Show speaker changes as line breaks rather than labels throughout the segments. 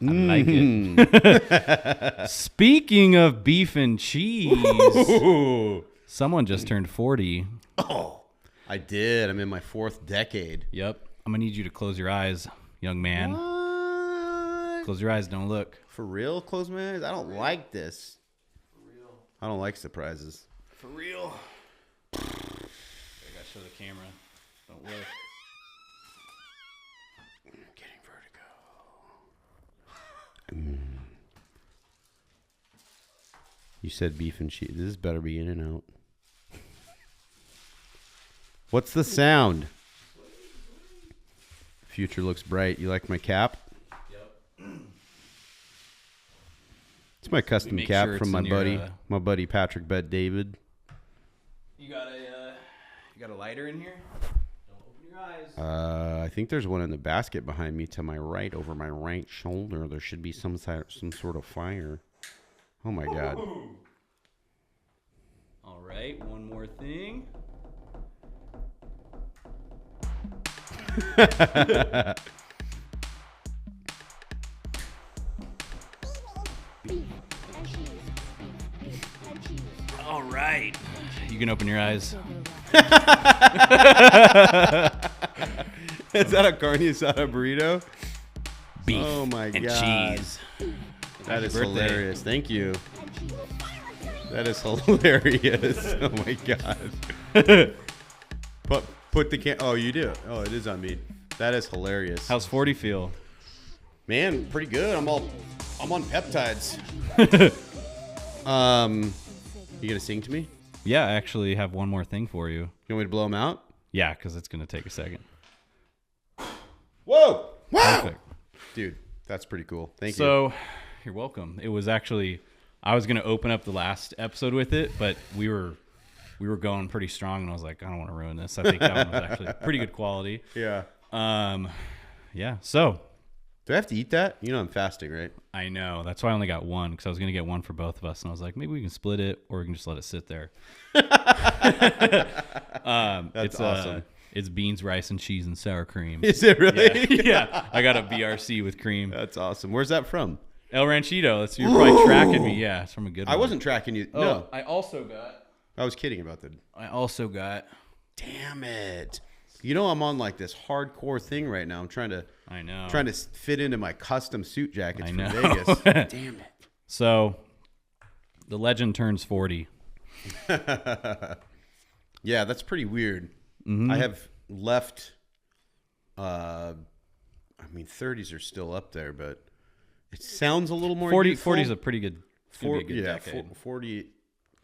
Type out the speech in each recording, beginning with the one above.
I like it. Speaking of beef and cheese, someone just turned 40.
Oh, I did. I'm in my 4th decade.
Yep. I'm going to need you to close your eyes, young man.
What?
Close your eyes. Don't look.
For real? Close my eyes? I don't like this. For real? I don't like surprises.
For real. I got to show the camera. Don't look.
I'm getting vertigo. You said beef and cheese. This better be in and out. What's the sound? Future looks bright. You like my cap?
Yep.
It's my custom cap
sure
from
it's
my buddy Patrick Bet David.
You got a lighter in here? Don't open your eyes.
I think there's one in the basket behind me to my right, over my right shoulder. There should be some sort of fire. Oh my God.
All right, one more thing. All right. You can open your eyes.
Is that a carne asada burrito?
Beef
Oh my
and
God.
cheese.
That is
birthday.
hilarious. Thank you. That is hilarious. Oh my God. Put the Oh, you do. Oh, it is on me. That is hilarious.
How's 40 feel?
Man, pretty good. I'm on peptides. You gonna sing to me?
Yeah, I actually have one more thing for you.
You want me to blow them out?
Yeah, because it's going to take a second.
Whoa! Wow!
Perfect.
Dude, that's pretty cool. Thank you.
So, you're welcome. It was actually, I was going to open up the last episode with it, but we were going pretty strong, and I was like, I don't want to ruin this. I think that one was actually pretty good quality.
Yeah.
Yeah. So,
Do I have to eat that? You know I'm fasting, right?
I know. That's why I only got one, because I was going to get one for both of us, and I was like, maybe we can split it, or we can just let it sit there.
That's awesome.
It's beans, rice, and cheese and sour cream.
Is it really?
Yeah. Yeah. I got a BRC with cream.
That's awesome. Where's that from?
El Ranchito. You're probably tracking me. Yeah, it's from a good one.
I wasn't tracking you.
Oh,
No.
I also got.
I was kidding about that.
Damn it.
You know I'm on like this hardcore thing right now. I'm trying to fit into my custom suit jackets from Vegas. Damn it.
So, the legend turns 40.
Yeah, that's pretty weird. Mm-hmm. I have left. 30s are still up there, but it sounds a little more
40
youthful.
40 is a pretty good. Decade.
40.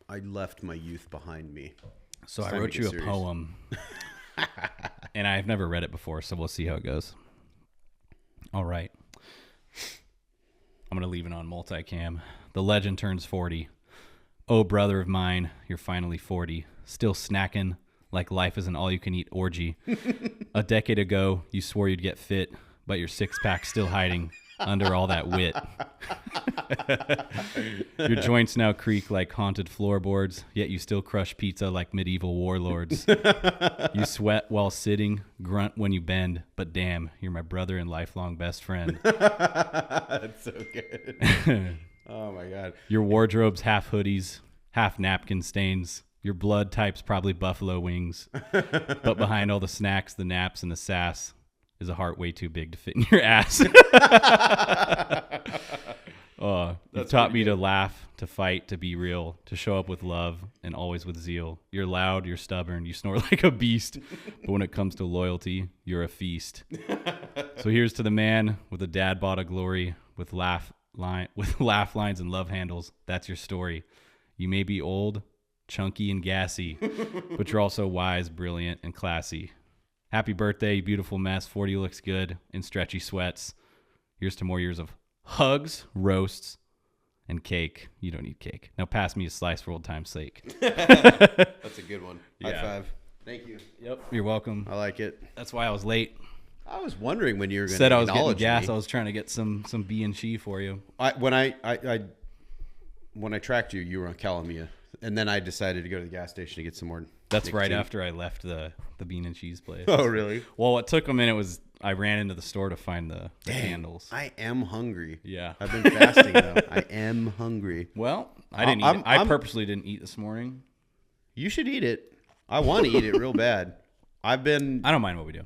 I left my youth behind me.
So I wrote you a poem, and I've never read it before, so we'll see how it goes. All right. I'm going to leave it on multicam. The legend turns 40. Oh, brother of mine, you're finally 40. Still snacking like life is an all-you-can-eat orgy. A decade ago, you swore you'd get fit, but your six-pack's still hiding under all that wit. Your joints now creak like haunted floorboards, yet you still crush pizza like medieval warlords. You sweat while sitting, grunt when you bend, but damn, you're my brother and lifelong best friend.
That's so good. Oh my God.
Your wardrobe's half hoodies, half napkin stains. Your blood type's probably buffalo wings. But behind all the snacks, the naps, and the sass is a heart way too big to fit in your ass. You taught me to laugh, to fight, to be real, to show up with love, and always with zeal. You're loud, you're stubborn, you snore like a beast. But when it comes to loyalty, you're a feast. So here's to the man with a dad bod of glory, with laugh lines and love handles. That's your story. You may be old, chunky, and gassy, but you're also wise, brilliant, and classy. Happy birthday, you beautiful mess. 40 looks good in stretchy sweats. Here's to more years of hugs, roasts, and cake. You don't need cake. Now pass me a slice for old time's sake.
That's a good one.
Yeah.
High five. Thank you.
Yep, you're welcome.
I like it.
That's why I was late.
I was wondering when you were going to
Said I was getting
acknowledge
gas.
me.
I was trying to get some B and C for you.
When I tracked you, you were on Calamia, and then I decided to go to the gas station to get some more.
That's
nicotine.
right after I left the bean and cheese place.
Oh, really?
Well, what took a minute was I ran into the store to find the candles.
I am hungry.
Yeah.
I've been fasting though. I am hungry.
Well, I didn't eat it. I purposely didn't eat this morning.
You should eat it. I want to eat it real bad. I don't
mind what we do.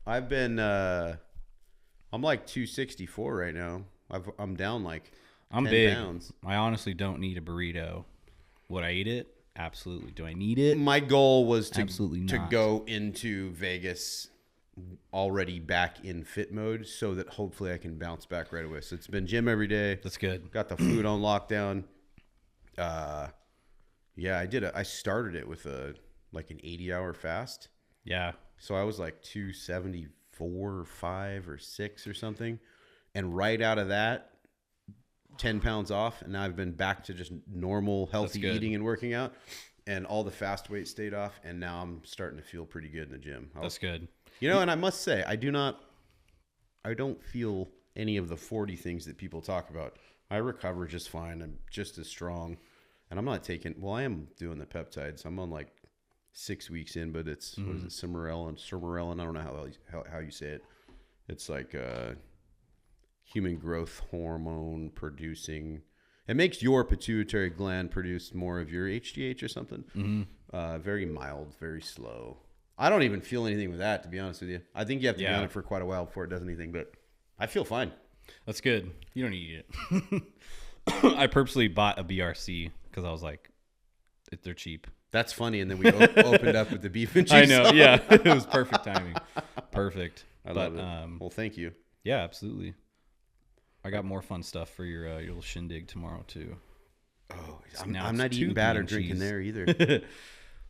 I'm like 264 right now. I'm down like 10
big.
pounds.
I honestly don't need a burrito. Would I eat it? Absolutely. Do I need it?
My goal was to
not.
go into Vegas already back in fit mode so that hopefully I can bounce back right away. So it's been gym every day.
That's good.
Got the food on lockdown. Yeah, I started it with an 80-hour fast.
Yeah.
So I was like 274 or 5 or 6 or something. And right out of that, 10 pounds off, and now I've been back to just normal, healthy eating and working out, and all the fast weight stayed off, and now I'm starting to feel pretty good in the gym.
That's good.
And I must say, I don't feel any of the 40 things that people talk about. I recover just fine. I'm just as strong, and I'm not I am doing the peptides. I'm on like 6 weeks in, but it's, what is it, Sermorelin? I don't know how you say it. It's like human growth hormone producing. It makes your pituitary gland produce more of your HGH or something. Mm-hmm. Very mild, very slow. I don't even feel anything with that, to be honest with you. I think you have to be on it for quite a while before it does anything, but I feel fine.
That's good. You don't need it. I purposely bought a BRC because I was like, they're cheap.
That's funny. And then we opened up with the beef and cheese.
I know. Yeah. It was perfect timing. Perfect.
I love it. Well, thank you.
Yeah, absolutely. I got more fun stuff for your little shindig tomorrow too.
Oh, I'm not eating bad or drinking there either.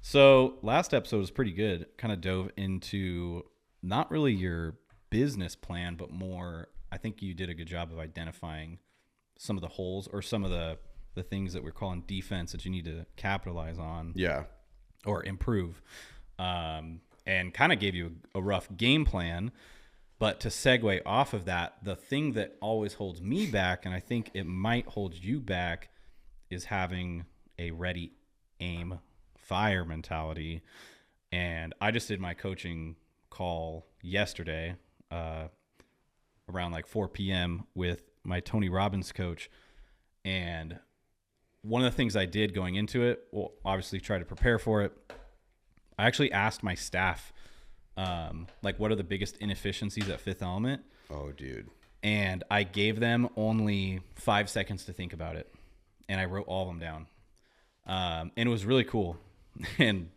So last episode was pretty good. Kind of dove into not really your business plan, but more, I think you did a good job of identifying some of the holes or some of the things that we're calling defense that you need to capitalize on.
Yeah.
Or improve. And kind of gave you a rough game plan. But to segue off of that, the thing that always holds me back, and I think it might hold you back, is having a ready, aim, fire mentality. And I just did my coaching call yesterday around like 4 p.m. with my Tony Robbins coach. And one of the things I did going into it, well, obviously try to prepare for it. I actually asked my staff, like, what are the biggest inefficiencies at Fifth Element?
Oh, dude.
And I gave them only 5 seconds to think about it. And I wrote all of them down. And it was really cool. And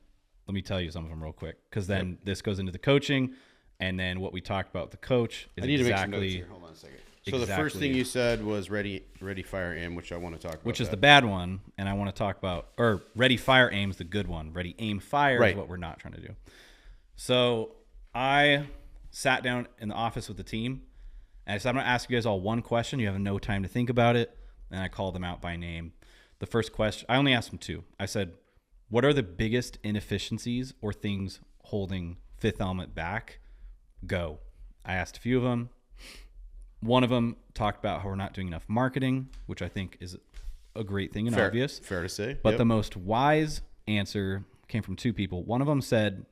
let me tell you some of them real quick, because then this goes into the coaching. And then what we talked about with the coach is
I need to make some notes here. Hold on a second. So the first thing you said was ready, fire, aim, which I want to talk about.
Which is the bad one. And I want to talk about, or ready, fire, aim is the good one. Ready, aim, fire is what we're not trying to do. So I sat down in the office with the team, and I said, I'm going to ask you guys all one question. You have no time to think about it. And I called them out by name. The first question, I only asked them two. I said, what are the biggest inefficiencies or things holding Fifth Element back? Go. I asked a few of them. One of them talked about how we're not doing enough marketing, which I think is a great thing and obvious.
Fair to say.
But the most wise answer came from two people. One of them said,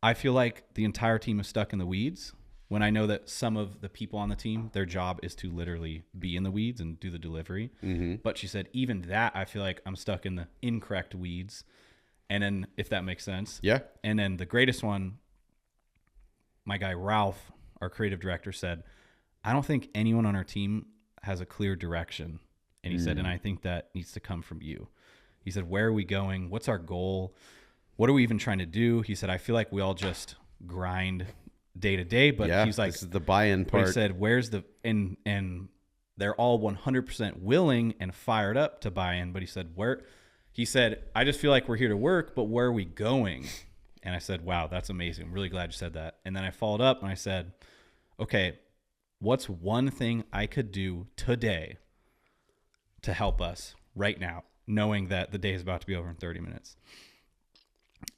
I feel like the entire team is stuck in the weeds when I know that some of the people on the team, their job is to literally be in the weeds and do the delivery. Mm-hmm. But she said, even that, I feel like I'm stuck in the incorrect weeds. And then, if that makes sense.
Yeah.
And then the greatest one, my guy Ralph, our creative director, said, I don't think anyone on our team has a clear direction. And he said, and I think that needs to come from you. He said, where are we going? What's our goal? What are we even trying to do? He said, I feel like we all just grind day to day, but he's like,
this is the buy-in part.
He said, where's the, and they're all 100% willing and fired up to buy in. But he said, I just feel like we're here to work, but where are we going? And I said, wow, that's amazing. I'm really glad you said that. And then I followed up and I said, okay, what's one thing I could do today to help us right now, knowing that the day is about to be over in 30 minutes?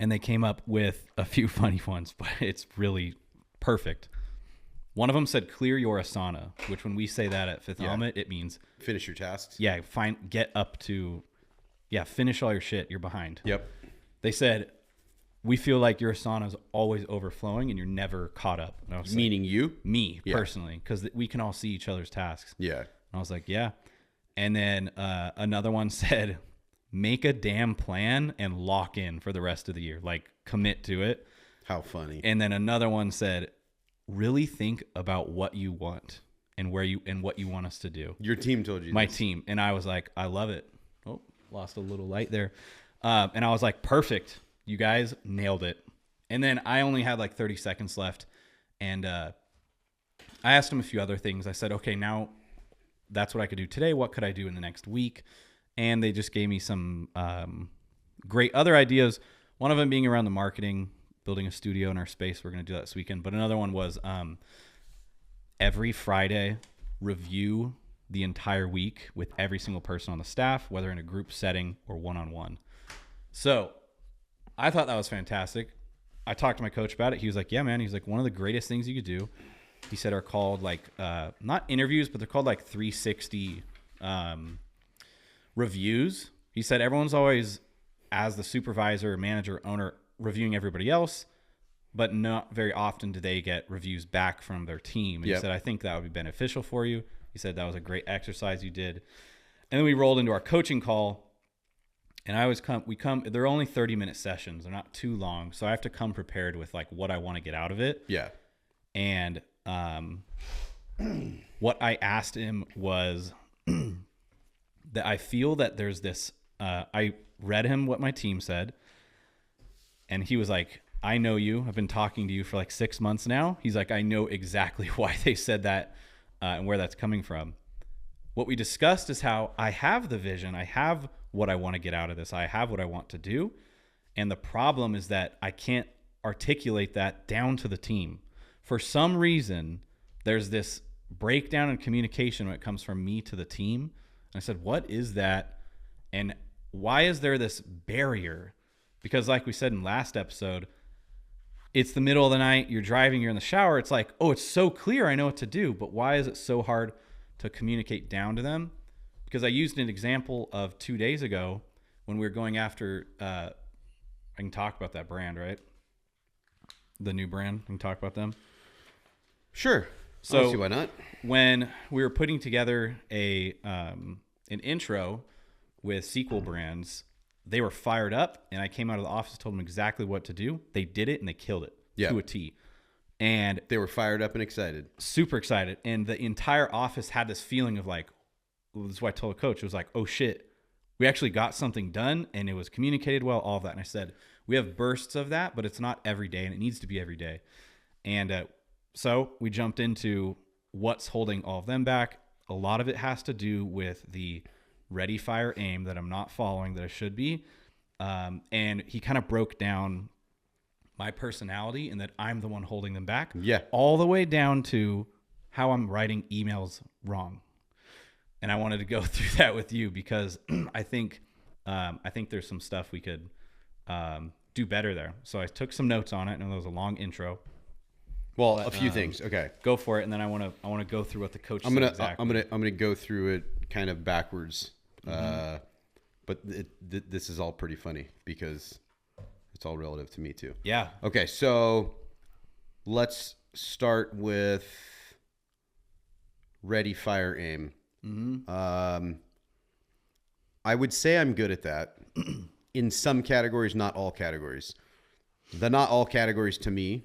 And they came up with a few funny ones, but it's really perfect. One of them said, clear your asana, which when we say that at Fifth Element, it means
finish your tasks.
Yeah. Get up to, finish all your shit. You're behind.
Yep.
They said, we feel like your sauna is always overflowing and you're never caught up. And I was
Meaning
like,
you?
Me, personally, because we can all see each other's tasks.
Yeah.
And I was like, yeah. And then another one said, make a damn plan and lock in for the rest of the year. Like, commit to it.
How funny.
And then another one said, really think about what you want and what you want us to do.
Your team told you
My
this.
team. And I was like, I love it. Oh, lost a little light there. And I was like, perfect. You guys nailed it. And then I only had like 30 seconds left. And I asked them a few other things. I said, okay, now that's what I could do today. What could I do in the next week? And they just gave me some great other ideas. One of them being around the marketing, building a studio in our space. We're going to do that this weekend. But another one was every Friday, review the entire week with every single person on the staff, whether in a group setting or one-on-one. So I thought that was fantastic. I talked to my coach about it. He was like, yeah, man. He's like, one of the greatest things you could do, he said, are called like, not interviews, but they're called like 360 reviews. He said, everyone's always, as the supervisor, manager, owner, reviewing everybody else, but not very often do they get reviews back from their team. And he said, I think that would be beneficial for you. He said, that was a great exercise you did. And then we rolled into our coaching call. And they're only 30-minute sessions. They're not too long. So I have to come prepared with like what I want to get out of it.
Yeah.
And what I asked him was that I feel that there's this, I read him what my team said. And he was like, I know you. I've been talking to you for like 6 months now. He's like, I know exactly why they said that and where that's coming from. What we discussed is how I have the vision. I have what I want to get out of this. I have what I want to do. And the problem is that I can't articulate that down to the team. For some reason, there's this breakdown in communication when it comes from me to the team. And I said, what is that? And why is there this barrier? Because like we said in last episode, it's the middle of the night, you're driving, you're in the shower. It's like, oh, it's so clear. I know what to do. But why is it so hard to communicate down to them? Because I used an example of 2 days ago when we were going after, I can talk about that brand, right? The new brand. I can talk about them.
Sure. So see why not?
When we were putting together an intro with sequel brands, they were fired up, and I came out of the office, told them exactly what to do. They did it, and they killed it to a T. And
they were fired up and excited.
Super excited. And the entire office had this feeling of like, this is what I told the coach. It was like, oh shit, we actually got something done and it was communicated well, all of that. And I said, we have bursts of that, but it's not every day and it needs to be every day. And so we jumped into what's holding all of them back. A lot of it has to do with the ready, fire, aim that I'm not following that I should be. And he kind of broke down my personality and that I'm the one holding them back.
Yeah.
All the way down to how I'm writing emails wrong. And I wanted to go through that with you because I think there's some stuff we could do better there. So I took some notes on it, and it was a long intro.
Well,
but,
a few things. Okay,
go for it, and then I want to go through what the coach said exactly.
I'm gonna go through it kind of backwards. But this is all pretty funny because it's all relative to me too.
Yeah.
Okay, so let's start with ready, fire, aim. I would say I'm good at that in some categories, not all categories. The not all categories to me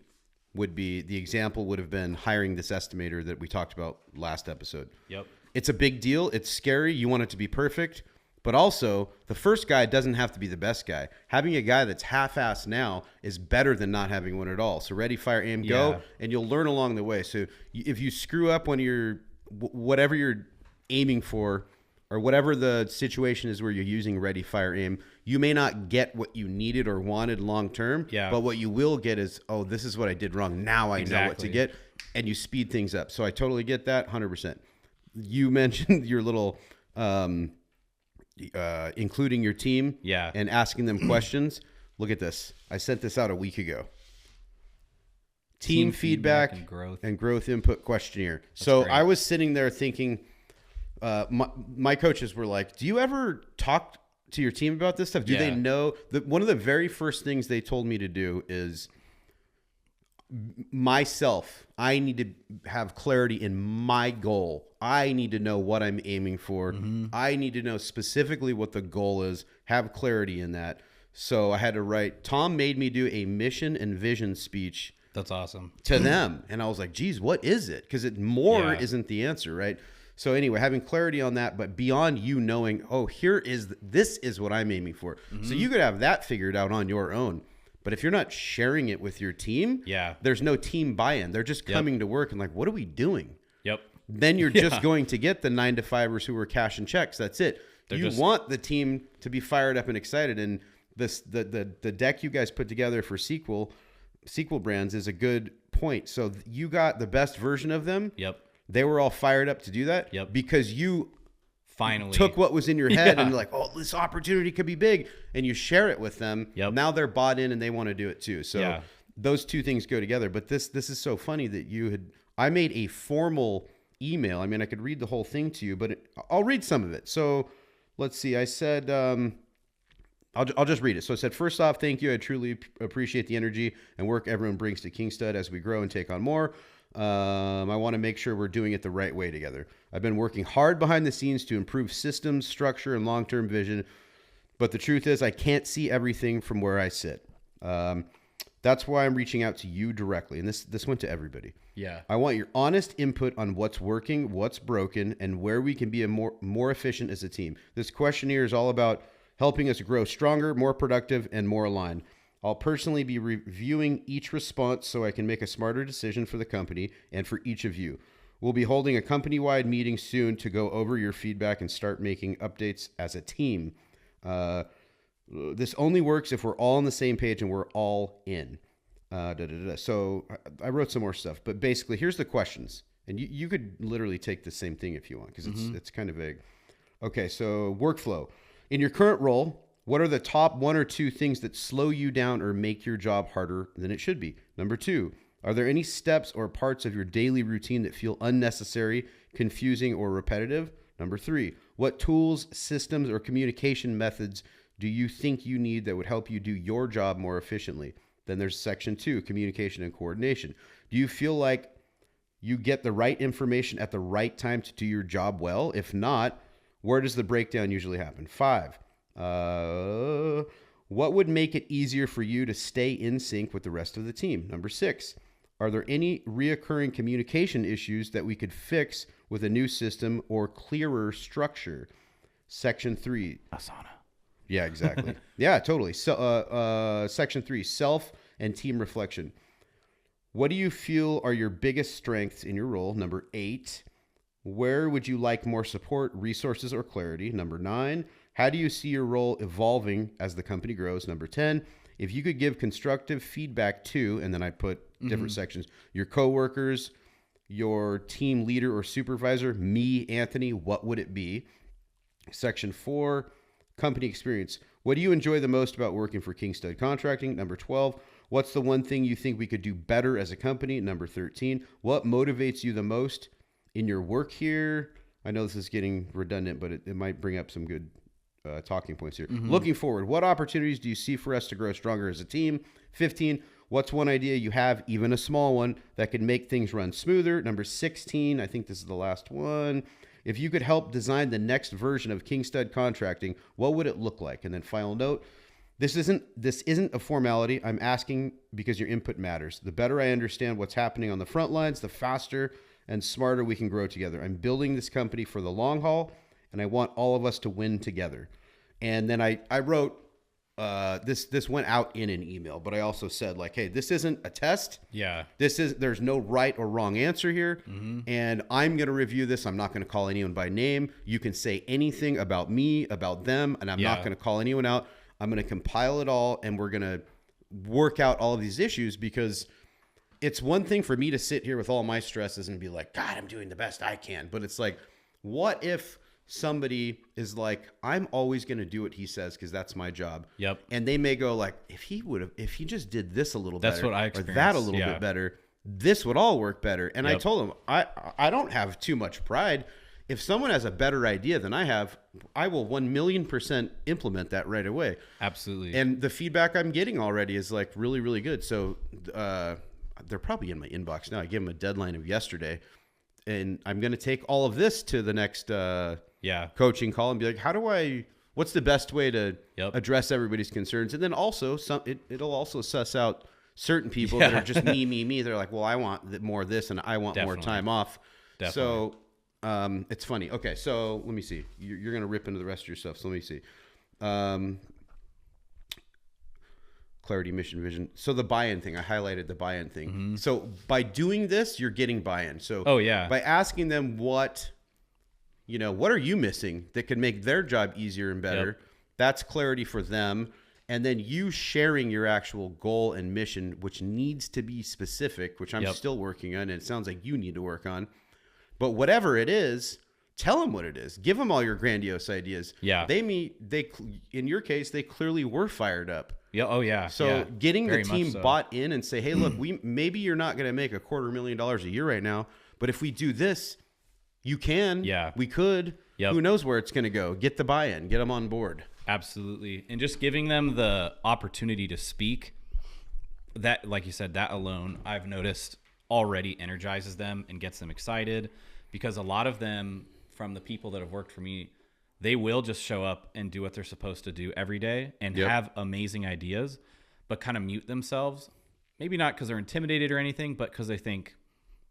would be, the example would have been hiring this estimator that we talked about last episode.
Yep.
It's a big deal. It's scary. You want it to be perfect. But also, the first guy doesn't have to be the best guy. Having a guy that's half-assed now is better than not having one at all. So ready, fire, aim, go, and you'll learn along the way. So if you screw up when you're, whatever you're aiming for, or whatever the situation is where you're using ready, fire, aim, you may not get what you needed or wanted long term. Yeah. But what you will get is, oh, this is what I did wrong. Now I know what to get. And you speed things up. So I totally get that, 100%. You mentioned your little including your team and asking them questions. Look at this. I sent this out a week ago. Team feedback and growth input questionnaire. That's so great. I was sitting there thinking, my coaches were like, do you ever talk to your team about this stuff? Do they know that one of the very first things they told me to do is myself, I need to have clarity in my goal. I need to know what I'm aiming for. I need to know specifically what the goal is, have clarity in that. So I had to write, Tom made me do a mission and vision speech.
That's awesome.
To them. And I was like, geez, what is it? Because more isn't the answer, right? So anyway, having clarity on that, but beyond you knowing, oh, this is what I'm aiming for. So you could have that figured out on your own. But if you're not sharing it with your team, there's no team buy-in. They're just coming to work and like, what are we doing? Then you're just going to get the 9-to-5ers who are cashing checks. That's it. You want the team to be fired up and excited. And the deck you guys put together for sequel brands is a good point. So you got the best version of them. They were all fired up to do that because you finally took what was in your head and you're like, oh, this opportunity could be big. And you share it with them. Now they're bought in and they want to do it too. So those two things go together. But this is so funny that I made a formal email. I mean, I could read the whole thing to you, but I'll read some of it. So let's see. I said, I'll just read it. So I said, first off, thank you. I truly appreciate the energy and work everyone brings to Kingstud as we grow and take on more. I want to make sure we're doing it the right way together. I've been working hard behind the scenes to improve systems, structure, and long-term vision. But the truth is I can't see everything from where I sit. That's why I'm reaching out to you directly. And this went to everybody. I want your honest input on what's working, what's broken, and where we can be more efficient as a team. This questionnaire is all about helping us grow stronger, more productive, and more aligned. I'll personally be reviewing each response so I can make a smarter decision for the company and for each of you. We'll be holding a company-wide meeting soon to go over your feedback and start making updates as a team. This only works if we're all on the same page and we're all in. So I wrote some more stuff, but basically here's the questions. And you could literally take the same thing if you want because it's kind of vague. Okay, so workflow. In your current role, what are the top 1 or 2 things that slow you down or make your job harder than it should be? Number 2, are there any steps or parts of your daily routine that feel unnecessary, confusing, or repetitive? Number 3, what tools, systems, or communication methods do you think you need that would help you do your job more efficiently? Then there's section 2, communication and coordination. Do you feel like you get the right information at the right time to do your job well? If not, where does the breakdown usually happen? 5, what would make it easier for you to stay in sync with the rest of the team? Number 6, are there any reoccurring communication issues that we could fix with a new system or clearer structure? Section 3.
Asana.
Yeah, exactly. Yeah, totally. So, section 3, self and team reflection. What do you feel are your biggest strengths in your role? Number 8, where would you like more support, resources, or clarity? Number 9, how do you see your role evolving as the company grows? Number 10, if you could give constructive feedback to, and then I put different sections, your coworkers, your team leader or supervisor, me, Anthonie, what would it be? Section 4, company experience. What do you enjoy the most about working for Kingstud Contracting? Number 12, what's the one thing you think we could do better as a company? Number 13, what motivates you the most in your work here? I know this is getting redundant, but it might bring up some good talking points here. Looking forward, what opportunities do you see for us to grow stronger as a team? 15, what's one idea you have, even a small one, that could make things run smoother? Number 16, I think this is the last one. If you could help design the next version of Kingstud Contracting, what would it look like? And then final note, this isn't a formality. I'm asking because your input matters. The better I understand what's happening on the front lines, the faster and smarter we can grow together. I'm building this company for the long haul, and I want all of us to win together. And then I wrote, this went out in an email, but I also said like, hey, this isn't a test. There's no right or wrong answer here. And I'm going to review this. I'm not going to call anyone by name. You can say anything about me, about them, and I'm not going to call anyone out. I'm going to compile it all, and we're going to work out all of these issues, because it's one thing for me to sit here with all my stresses and be like, God, I'm doing the best I can. But it's like, what if somebody is like, I'm always going to do what he says because that's my job. And they may go like, if he just did this a little better,
that's what I
or
experienced.
that a little bit better, this would all work better. And I told him, I don't have too much pride if someone has a better idea than I have, I will 1,000,000% implement that right away.
Absolutely.
And the feedback I'm getting already is like really, really good. So they're probably in my inbox now. I gave them a deadline of yesterday, and I'm going to take all of this to the next coaching call and be like, what's the best way to address everybody's concerns? And then also it'll also suss out certain people that are just me. They're like, well, I want more of this and I want more time off. So it's funny. Okay, so let me see. You're going to rip into the rest of your stuff. So let me see. Clarity, mission, vision. So the buy-in thing, I highlighted the buy-in thing. Mm-hmm. So by doing this, you're getting buy-in. So by asking them what are you missing that could make their job easier and better, that's clarity for them. And then you sharing your actual goal and mission, which needs to be specific, which I'm still working on, and it sounds like you need to work on. But whatever it is, tell them what it is. Give them all your grandiose ideas. Yeah. In your case, they clearly were fired up.
Yeah. Oh yeah.
So getting the team bought in and say, hey, look, maybe you're not going to make $250,000 a year right now, but if we do this, you can. Yeah. We could. Yep. Who knows where it's going to go? Get the buy-in. Get them on board.
Absolutely. And just giving them the opportunity to speak, that, like you said, that alone, I've noticed already energizes them and gets them excited, because a lot of them, from the people that have worked for me, they will just show up and do what they're supposed to do every day and have amazing ideas, but kind of mute themselves. Maybe not because they're intimidated or anything, but because they think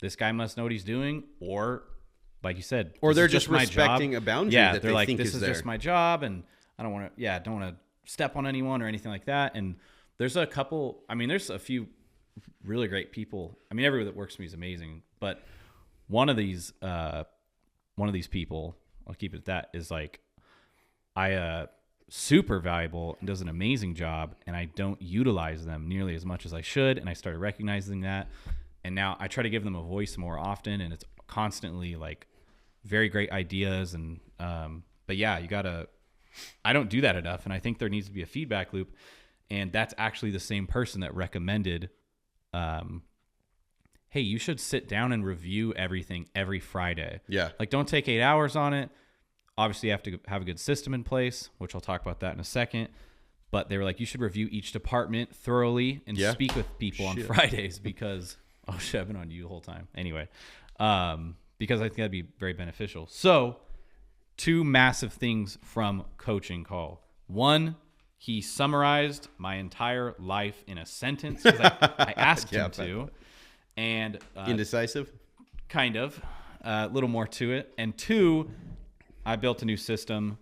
this guy must know what he's doing, or like you said,
or they're just respecting a boundary that
they're
they
like,
think
this is
there.
just my job, and I don't want to step on anyone or anything like that. And there's a few really great people. I mean, everyone that works for me is amazing, but one of these people, I'll keep it at that, is like, super valuable and does an amazing job, and I don't utilize them nearly as much as I should. And I started recognizing that, and now I try to give them a voice more often, and it's constantly like very great ideas. And but yeah, I don't do that enough, and I think there needs to be a feedback loop. And that's actually the same person that recommended, hey, you should sit down and review everything every Friday. Yeah. Like, don't take 8 hours on it. Obviously, you have to have a good system in place, which I'll talk about that in a second. But they were like, you should review each department thoroughly and speak with people on Fridays, because, oh shit, I've been on you the whole time. Anyway, because I think that'd be very beneficial. So 2 massive things from coaching call. 1, he summarized my entire life in a sentence, because I asked him to. And
indecisive?
Kind of. A little more to it. And 2, I built a new system,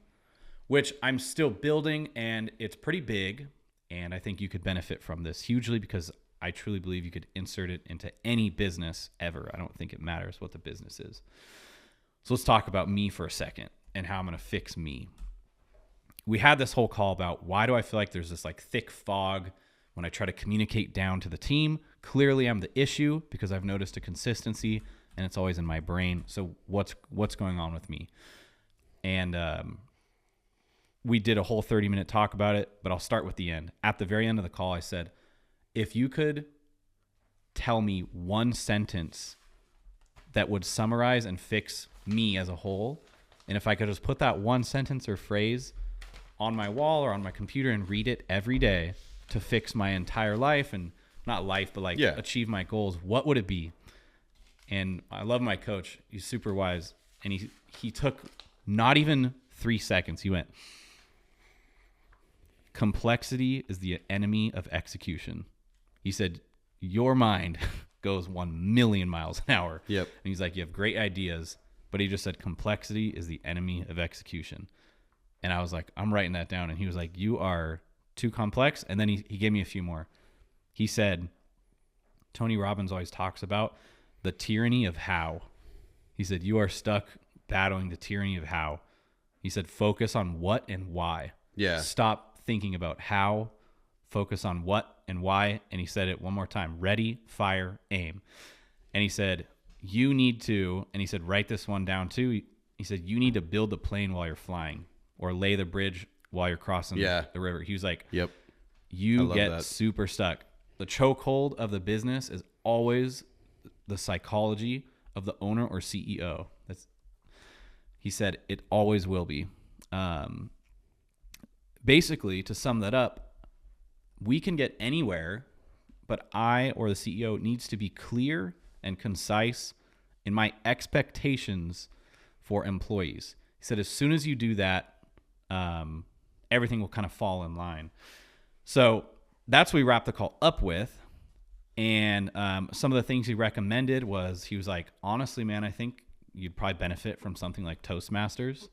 which I'm still building, and it's pretty big. And I think you could benefit from this hugely, because I truly believe you could insert it into any business ever. I don't think it matters what the business is. So let's talk about me for a second and how I'm going to fix me. We had this whole call about, why do I feel like there's this like thick fog when I try to communicate down to the team? Clearly I'm the issue, because I've noticed a consistency, and it's always in my brain. So what's going on with me? And we did a whole 30-minute talk about it, but I'll start with the end. At the very end of the call, I said, if you could tell me one sentence that would summarize and fix me as a whole, and if I could just put that one sentence or phrase on my wall or on my computer and read it every day to fix my entire life, and not life, but achieve my goals, what would it be? And I love my coach. He's super wise. And he took not even 3 seconds. He went, complexity is the enemy of execution. He said, your mind goes 1,000,000 miles an hour. Yep. And he's like, you have great ideas, but he just said, complexity is the enemy of execution. And I was like, I'm writing that down. And he was like, you are too complex. And then he gave me a few more. He said, Tony Robbins always talks about the tyranny of how. He said, you are stuck battling the tyranny of how. He said, focus on what and why. Yeah. Stop thinking about how, focus on what and why. And he said it one more time, ready, fire, aim. And he said, you need to, and he said, write this one down too. He said, you need to build the plane while you're flying, or lay the bridge while you're crossing the river. He was like, yep, you get super stuck. The chokehold of the business is always the psychology of the owner or CEO. He said, it always will be. Basically, to sum that up, we can get anywhere, but I or the CEO needs to be clear and concise in my expectations for employees. He said, as soon as you do that, everything will kind of fall in line. So that's what we wrapped the call up with. And some of the things he recommended was, he was like, honestly, man, I think you'd probably benefit from something like Toastmasters.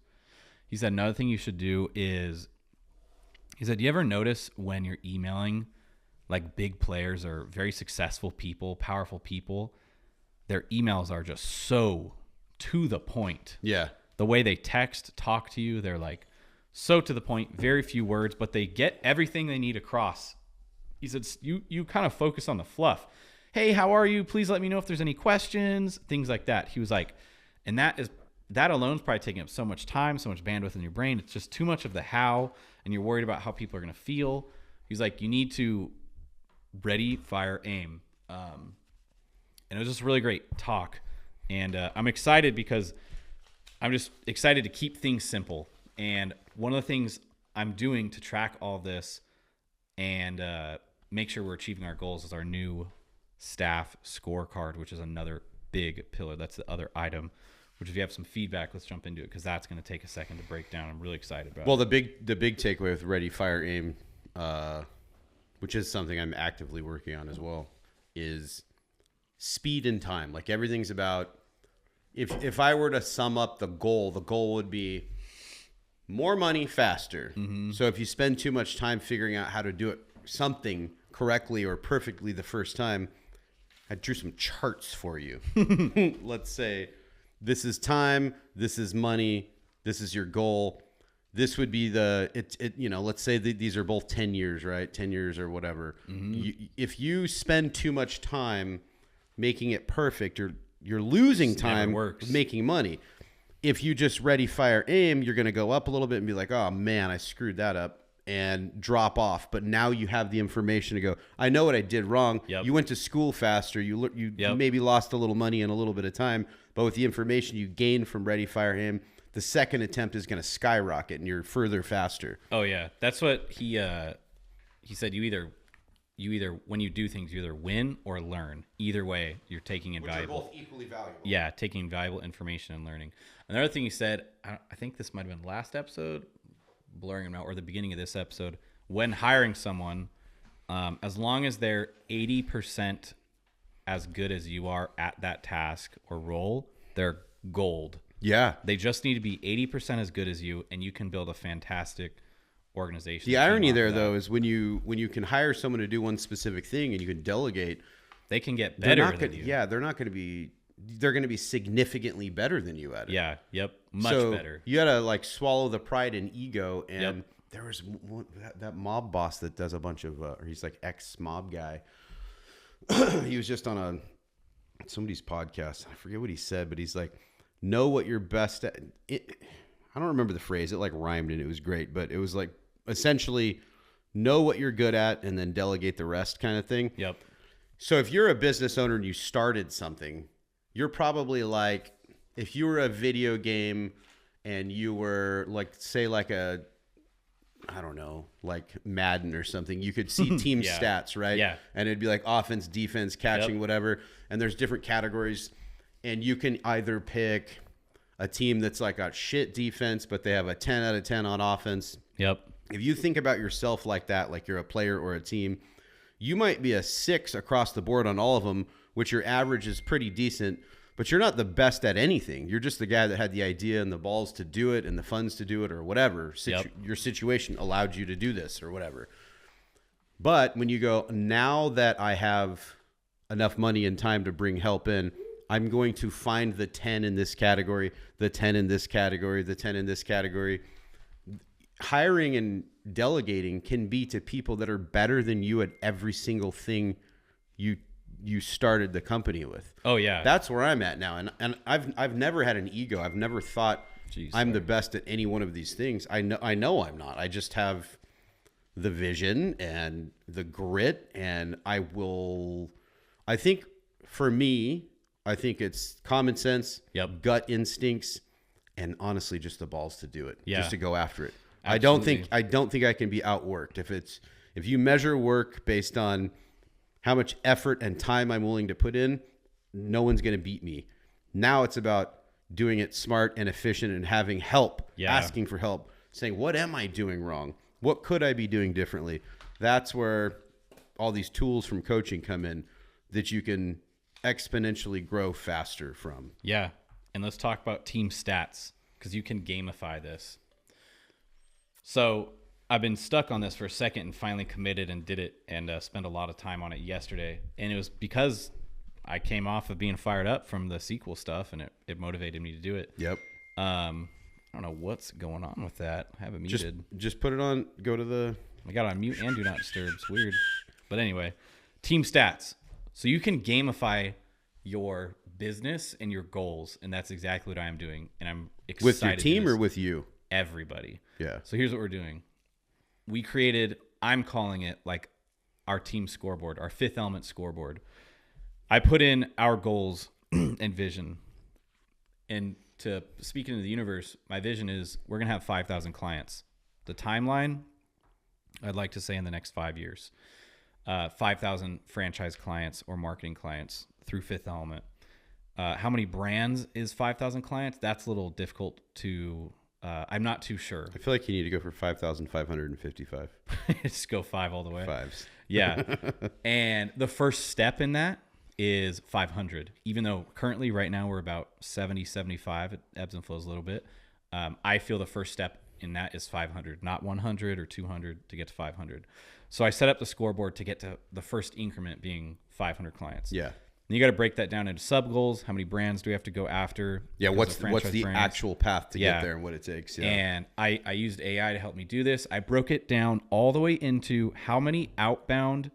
He said, another thing you should do is, he said, do you ever notice when you're emailing like big players or very successful people, powerful people, their emails are just so to the point.
Yeah.
The way they text, talk to you, they're like so to the point, very few words, but they get everything they need across. He said, you kind of focus on the fluff. Hey, how are you? Please let me know if there's any questions, things like that. He was like, and that alone is probably taking up so much time, so much bandwidth in your brain. It's just too much of the how, and you're worried about how people are going to feel. He's like, you need to ready, fire, aim. And it was just a really great talk. And I'm excited because I'm just excited to keep things simple. And one of the things I'm doing to track all this and make sure we're achieving our goals is our new staff scorecard, which is another big pillar. That's the other item, which if you have some feedback, let's jump into it, because that's going to take a second to break down. I'm really excited about it.
Well, the big takeaway with ready, fire, aim, which is something I'm actively working on as well, is speed and time. Like, everything's about, if I were to sum up the goal would be more money faster. Mm-hmm. So if you spend too much time figuring out how to do it something correctly or perfectly the first time, I drew some charts for you. Let's say this is time, this is money, this is your goal. This would be let's say these are both 10 years, right? 10 years or whatever. Mm-hmm. If you spend too much time making it perfect, you're losing time making money. If you just ready, fire, aim, you're going to go up a little bit and be like, oh man, I screwed that up, and drop off. But now you have the information to go, I know what I did wrong. Yep. You went to school faster. You maybe lost a little money in a little bit of time, but with the information you gained from ready, fire, aim, the second attempt is going to skyrocket and you're further faster.
Oh yeah. That's what he said. You either when you do things, you either win or learn. Either way, you're taking invaluable.
Which are both equally valuable.
Yeah, taking valuable information and learning. Another thing he said, I think this might have been last episode, blurring them out, or the beginning of this episode, when hiring someone, as long as they're 80% as good as you are at that task or role, they're gold.
Yeah.
They just need to be 80% as good as you, and you can build a fantastic organization.
The irony there, though, is when you can hire someone to do one specific thing and you can delegate,
they can get better than you.
Yeah, they're going to be significantly better than you at it.
Yeah, yep, much better.
You got to like swallow the pride and ego. And there was that mob boss that does a bunch of, or he's like ex-mob guy. He was just on somebody's podcast. I forget what he said, but he's like, know what you're best at. I don't remember the phrase. It like rhymed and it was great, but it was like essentially know what you're good at and then delegate the rest kind of thing.
Yep.
So if you're a business owner and you started something, you're probably like, if you were a video game and you were like, say like I don't know, like Madden or something, you could see team stats, right?
Yeah.
And it'd be like offense, defense, catching, whatever. And there's different categories. And you can either pick a team that's like got shit defense, but they have a 10 out of 10 on offense.
Yep.
If you think about yourself like that, like you're a player or a team, you might be a 6 across the board on all of them, which your average is pretty decent, but you're not the best at anything. You're just the guy that had the idea and the balls to do it and the funds to do it or whatever. Your situation allowed you to do this or whatever. But when you go, now that I have enough money and time to bring help in, I'm going to find the 10 in this category, the 10 in this category, the 10 in this category. Hiring and delegating can be to people that are better than you at every single thing you started the company with.
Oh yeah.
That's where I'm at now. And I've never had an ego. I've never thought I'm the best at any one of these things. I know I'm not. I just have the vision and the grit, and I think for me, I think it's common sense, gut instincts, and honestly, just the balls to do it,
Yeah.
just to go after it.
Absolutely.
I don't think I can be outworked. If you measure work based on how much effort and time I'm willing to put in, no one's going to beat me. Now it's about doing it smart and efficient and having help, asking for help, saying, what am I doing wrong? What could I be doing differently? That's where all these tools from coaching come in that you can exponentially grow faster from.
Yeah. And let's talk about team stats, because you can gamify this. So I've been stuck on this for a second and finally committed and did it, and spent a lot of time on it yesterday. And it was because I came off of being fired up from the SQL stuff, and it motivated me to do it.
Yep.
I don't know what's going on with that. I have it muted.
Just put it on. Go to the.
I got it on mute and do not disturb. It's weird. But anyway, team stats. So you can gamify your business and your goals, and that's exactly what I'm doing. And I'm excited.
With your team or with you?
Everybody.
Yeah.
So here's what we're doing. We created, I'm calling it like our team scoreboard, our fifth element scoreboard. I put in our goals and vision. And to speak into the universe, my vision is we're going to have 5,000 clients. The timeline, I'd like to say in the next 5 years. 5,000 franchise clients or marketing clients through Fifth Element. How many brands is 5,000 clients? That's a little difficult to, I'm not too sure.
I feel like you need to go for 5,555.
Just go 5 all the way.
Fives.
Yeah. And the first step in that is 500. Even though currently right now we're about 70, 75, it ebbs and flows a little bit. I feel the first step in that is 500, not 100 or 200 to get to 500. So I set up the scoreboard to get to the first increment being 500 clients.
Yeah.
And you got to break that down into sub goals. How many brands do we have to go after?
Yeah. What's the
brands?
actual path to get there and what it takes? Yeah.
And I used AI to help me do this. I broke it down all the way into how many outbound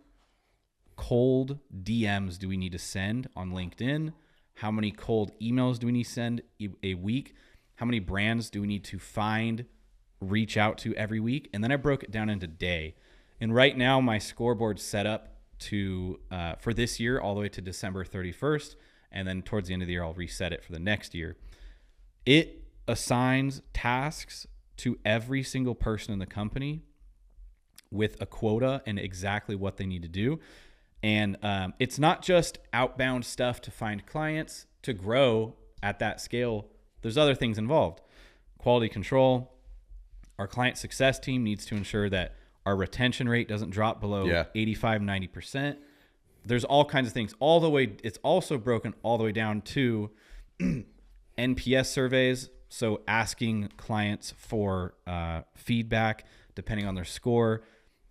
cold DMs do we need to send on LinkedIn? How many cold emails do we need to send a week? How many brands do we need to find, reach out to every week? And then I broke it down into day. And right now my scoreboard's set up to for this year all the way to December 31st. And then towards the end of the year, I'll reset it for the next year. It assigns tasks to every single person in the company with a quota and exactly what they need to do. And it's not just outbound stuff to find clients to grow at that scale. There's other things involved. Quality control. Our client success team needs to ensure that our retention rate doesn't drop below 85, 90%. There's all kinds of things all the way. It's also broken all the way down to NPS surveys. So asking clients for feedback depending on their score.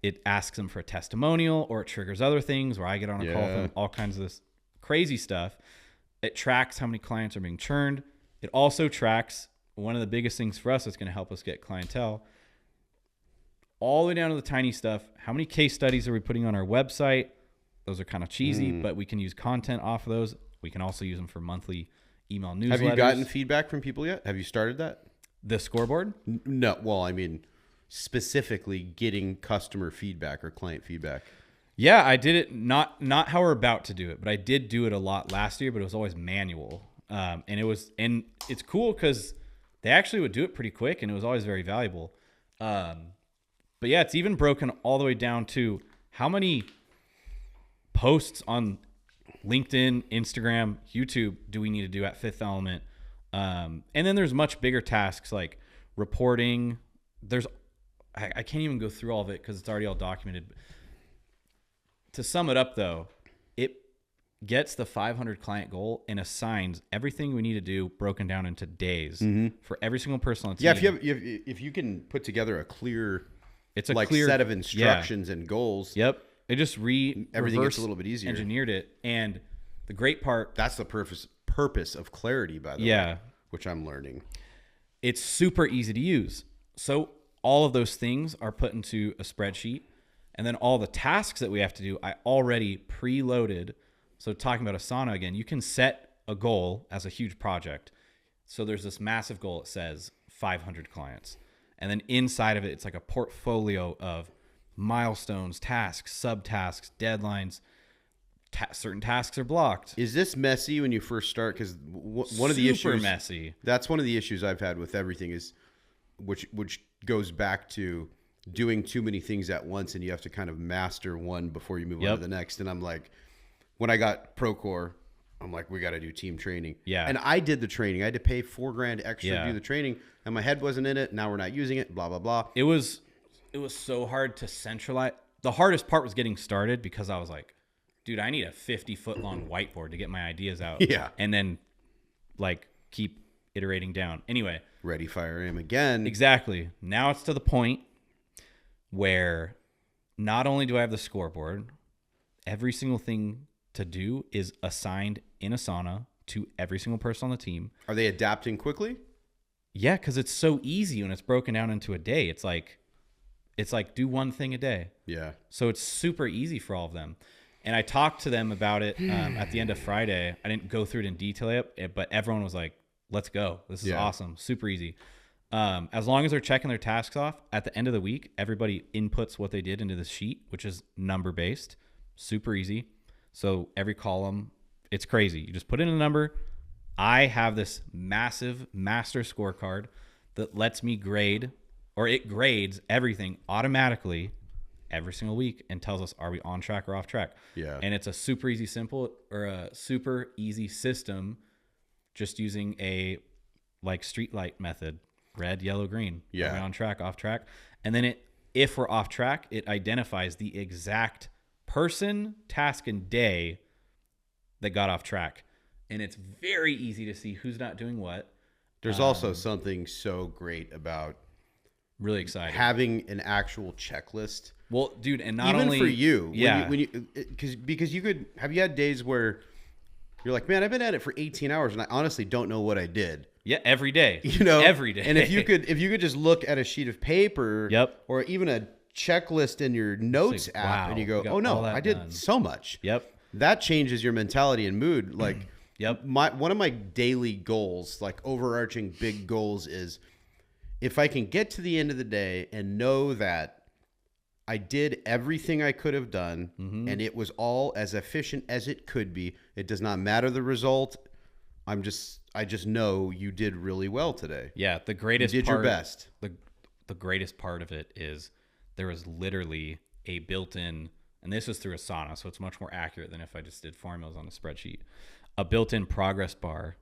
It asks them for a testimonial, or it triggers other things where I get on a call with them, all kinds of this crazy stuff. It tracks how many clients are being churned. It also tracks one of the biggest things for us that's going to help us get clientele, all the way down to the tiny stuff. How many case studies are we putting on our website? Those are kind of cheesy, but we can use content off of those. We can also use them for monthly email newsletters.
Have you gotten feedback from people yet? Have you started that?
The scoreboard?
No. Well, I mean, specifically getting customer feedback or client feedback.
Yeah, I did it. Not how we're about to do it, but I did do it a lot last year, but it was always manual. And it's cool because they actually would do it pretty quick, and it was always very valuable. But yeah, it's even broken all the way down to how many posts on LinkedIn, Instagram, YouTube do we need to do at Fifth Element? And then there's much bigger tasks like reporting. I can't even go through all of it because it's already all documented. To sum it up, though, it gets the 500 client goal and assigns everything we need to do broken down into days for every single person on the team.
Yeah, if you can put together a clear,
it's a
like
clear
set of instructions and goals.
Yep. It just
everything gets a little bit easier.
Engineered it. And the great part.
That's the purpose of clarity, by the way, which I'm learning.
It's super easy to use. So all of those things are put into a spreadsheet. And then all the tasks that we have to do, I already preloaded. So talking about Asana again, you can set a goal as a huge project. So there's this massive goal. It says 500 clients. And then inside of it, it's like a portfolio of milestones, tasks, subtasks, deadlines, certain tasks are blocked.
Is this messy when you first start? Because one of the issues,
super messy.
That's one of the issues I've had with everything is, which goes back to doing too many things at once, and you have to kind of master one before you move on to the next. And I'm like, when I got Procore, I'm like, we got to do team training.
Yeah.
And I did the training. I had to pay $4,000 extra to do the training, and my head wasn't in it. Now we're not using it. Blah blah blah.
It was so hard to centralize. The hardest part was getting started because I was like, dude, I need a 50-foot long whiteboard to get my ideas out.
Yeah.
And then like keep iterating down. Anyway.
Ready, fire, aim again.
Exactly. Now it's to the point where not only do I have the scoreboard, every single thing to do is assigned in Asana to every single person on the team.
Are they adapting quickly?
Yeah, because it's so easy when it's broken down into a day. It's like do one thing a day.
Yeah.
So it's super easy for all of them. And I talked to them about it at the end of Friday. I didn't go through it in detail yet, but everyone was like, let's go. This is awesome. Super easy. As long as they're checking their tasks off, at the end of the week, everybody inputs what they did into the sheet, which is number-based. Super easy. So every column, it's crazy. You just put in a number. I have this massive master scorecard that lets me grade, or it grades everything automatically every single week and tells us, are we on track or off track?
Yeah.
And it's a super easy system just using a like street light method, red, yellow, green.
Yeah.
Are we on track, off track? And then if we're off track, it identifies the exact person, task, and day that got off track. And it's very easy to see who's not doing what.
There's also something so great about
really exciting
having an actual checklist.
Well, dude, and not
even
only
for you,
yeah,
because you could have you had days where you're like, man, I've been at it for 18 hours and I honestly don't know what I did.
Yeah, every day. Every day.
And if you could just look at a sheet of paper, or even a checklist in your notes
like,
app,
wow,
and you go, oh no, I did
done.
so much.
Yep.
That changes your mentality and mood. Like,
yep.
One of my daily goals, like overarching big goals, is if I can get to the end of the day and know that I did everything I could have done, and it was all as efficient as it could be. It does not matter the result. I just know you did really well today.
Yeah, the greatest
you did
part,
your best.
The greatest part of it is there was literally a built-in, and this was through Asana, so it's much more accurate than if I just did formulas on a spreadsheet. A built-in progress bar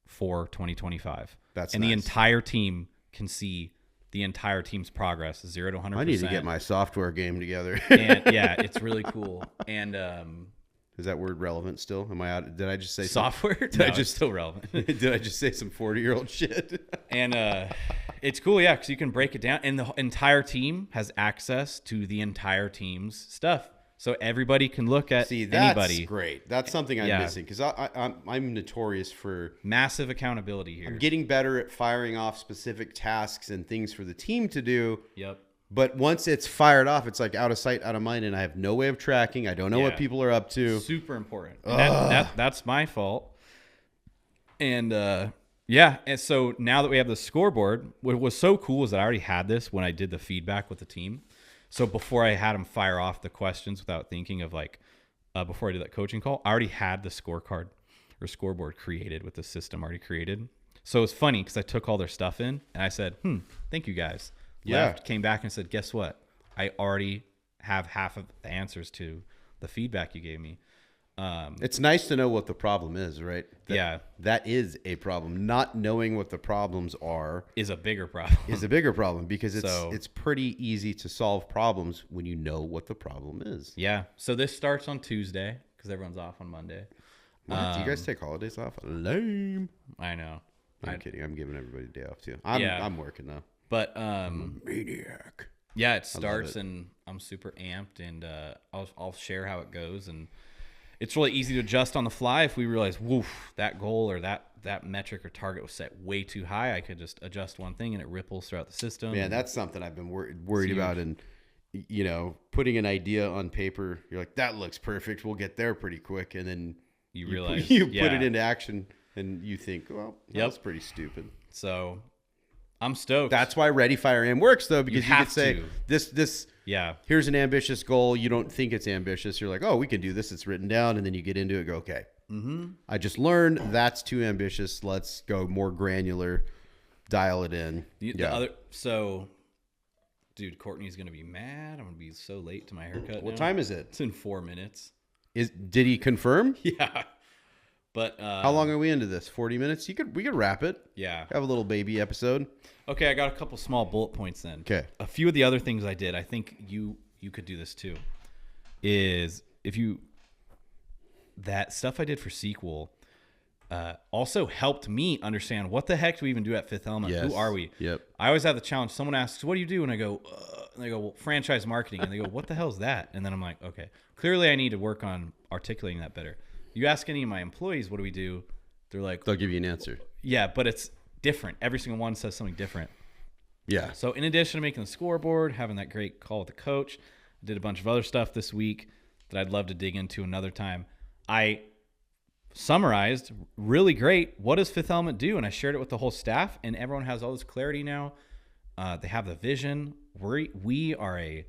for 2025.
That's
and
nice.
The entire team can see the entire team's progress, 0 to 100%.
I need to get my software game together.
And yeah, it's really cool. And
is that word relevant still? Am I out? Did I just say
software?
Did
No,
I just
it's still relevant?
Did I just say some 40-year-old shit?
And it's cool, yeah, because you can break it down, and the entire team has access to the entire team's stuff, so everybody can look at anybody.
That's great. That's something I'm missing because I'm notorious for
massive accountability here.
I'm getting better at firing off specific tasks and things for the team to do.
Yep.
But once it's fired off, it's like out of sight, out of mind, and I have no way of tracking. I don't know what people are up to.
Super important. And that's my fault. And and so now that we have the scoreboard, what was so cool is that I already had this when I did the feedback with the team. So before I had them fire off the questions without thinking of before I did that coaching call, I already had the scorecard or scoreboard created with the system already created. So it's funny because I took all their stuff in and I said, thank you guys. Left, came back and said, guess what? I already have half of the answers to the feedback you gave me.
It's nice to know what the problem is, right? That is a problem. Not knowing what the problems are
is a bigger problem.
Because it's pretty easy to solve problems when you know what the problem is.
Yeah. So this starts on Tuesday because everyone's off on Monday.
Do you guys take holidays off? Lame.
I know.
I'm kidding. I'm giving everybody a day off too. I'm working though.
But
I'm a maniac.
Yeah, it starts and I'm super amped, and I'll share how it goes, and it's really easy to adjust on the fly if we realize, woof, that goal or that metric or target was set way too high. I could just adjust one thing and it ripples throughout the system.
Man, that's something I've been worried about, and putting an idea on paper, you're like, that looks perfect. We'll get there pretty quick, and then
you realize
you put it into action, and you think, well, that's pretty stupid.
So I'm stoked.
That's why Ready, Fire, Aim works, though, because you
have
could say,
to.
this, here's an ambitious goal. You don't think it's ambitious. You're like, oh, we can do this. It's written down. And then you get into it and go, okay, I just learned that's too ambitious. Let's go more granular, dial it in.
So, dude, Courtney's going to be mad. I'm going to be so late to my haircut.
What time is it?
It's in 4 minutes.
Did he confirm?
Yeah. But
how long are we into this? 40 minutes? We could wrap it.
Yeah.
Have a little baby episode.
Okay, I got a couple small bullet points then.
Okay.
A few of the other things I did, I think you could do this too, is that stuff I did for sequel also helped me understand what the heck do we even do at Fifth Element?
Yes.
Who are we?
Yep.
I always have the challenge. Someone asks, what do you do? And I go, and they go, well, franchise marketing. And they go, what the hell is that? And then I'm like, okay, clearly I need to work on articulating that better. You ask any of my employees, what do we do? They're like,
they'll give you an answer.
Yeah, but it's different. Every single one says something different.
Yeah.
So in addition to making the scoreboard, having that great call with the coach, I did a bunch of other stuff this week that I'd love to dig into another time. I summarized really great, what does Fifth Element do? And I shared it with the whole staff, and everyone has all this clarity now. They have the vision. We are a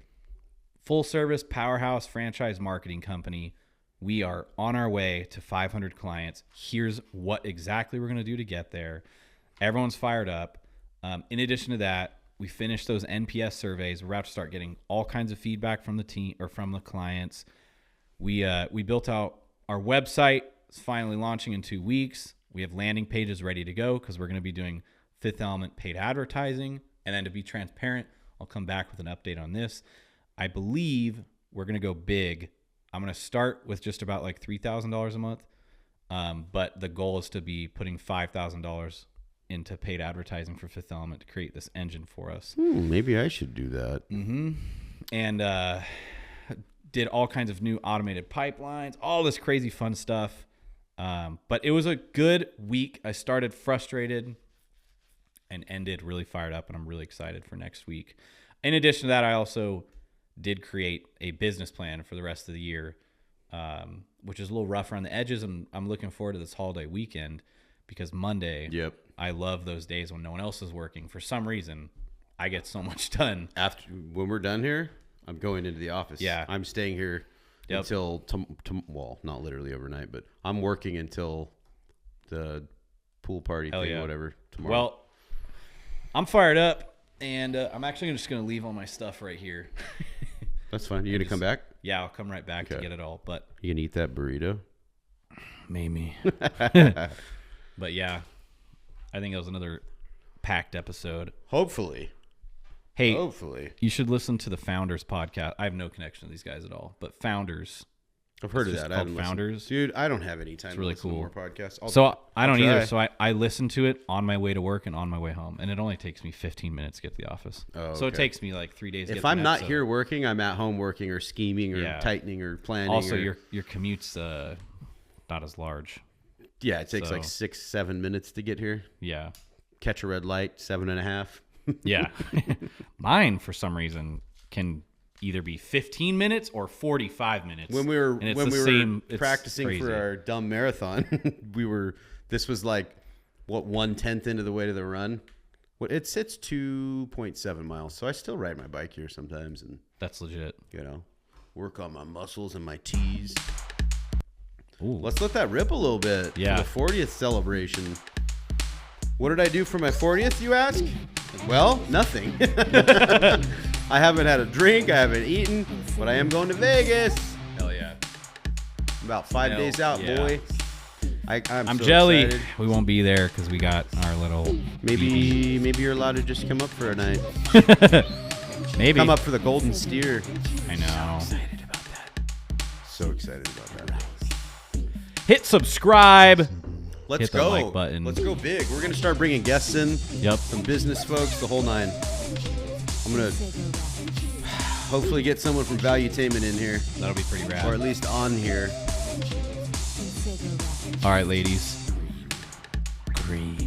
full-service powerhouse franchise marketing company. We are on our way to 500 clients. Here's what exactly we're going to do to get there. Everyone's fired up. In addition to that, we finished those NPS surveys. We're about to start getting all kinds of feedback from the team or from the clients. We built out our website. It's finally launching in 2 weeks. We have landing pages ready to go because we're going to be doing Fifth Element paid advertising. And then to be transparent, I'll come back with an update on this. I believe we're going to go big. I'm going to start with just about like $3,000 a month. But the goal is to be putting $5,000 into paid advertising for Fifth Element to create this engine for us.
Maybe I should do that.
And did all kinds of new automated pipelines, all this crazy fun stuff. But it was a good week. I started frustrated and ended really fired up, and I'm really excited for next week. In addition to that, I also did create a business plan for the rest of the year, which is a little rough around the edges. And I'm looking forward to this holiday weekend because Monday, I love those days when no one else is working. For some reason, I get so much done.
When we're done here, I'm going into the office.
Yeah.
I'm staying here until, well, not literally overnight, but I'm working until the pool party thing, whatever, tomorrow.
Well, I'm fired up. And I'm actually just going to leave all my stuff right here.
That's fine. You going to come back?
Yeah, I'll come right back to get it all. But
you can eat that burrito?
Maybe. But yeah, I think it was another packed episode.
Hopefully.
Hey, you should listen to the Founders podcast. I have no connection to these guys at all, but Founders.
I've heard of that. I haven't
Founders.
Dude, I don't have any time
to listen to
more podcasts.
I don't either. So I listen to it on my way to work and on my way home, and it only takes me 15 minutes to get to the office. So it takes me like 3 days.
If I'm not here working, I'm at home working or scheming or tightening or planning.
Also, your commute's not as large.
Yeah, it takes like 6-7 minutes to get here.
Yeah.
Catch a red light, 7.5.
Yeah. Mine, for some reason, can either be 15 minutes or 45 minutes.
When we were practicing for our dumb marathon, this was like what 1/10 into the way to the run. Well, it sits 2.7 miles, so I still ride my bike here sometimes, and
that's legit.
Work on my muscles and my T's.
Ooh.
Let's let that rip a little bit.
Yeah.
For the 40th celebration. What did I do for my 40th, you ask? Well, nothing. I haven't had a drink. I haven't eaten. But I am going to Vegas.
Hell yeah.
About 5 days out, boy. I'm so
jelly.
Excited.
We won't be there because we got our little...
Maybe you're allowed to just come up for a night.
Maybe.
Come up for the golden steer.
I know.
Excited about that. So excited about that.
Hit subscribe.
Let's
Hit the like button.
Let's go big. We're going to start bringing guests in.
Yep.
Some business folks, the whole nine. I'm going to hopefully get someone from Valuetainment in here.
That'll be pretty rad.
Or at least on here.
All right, ladies. Green.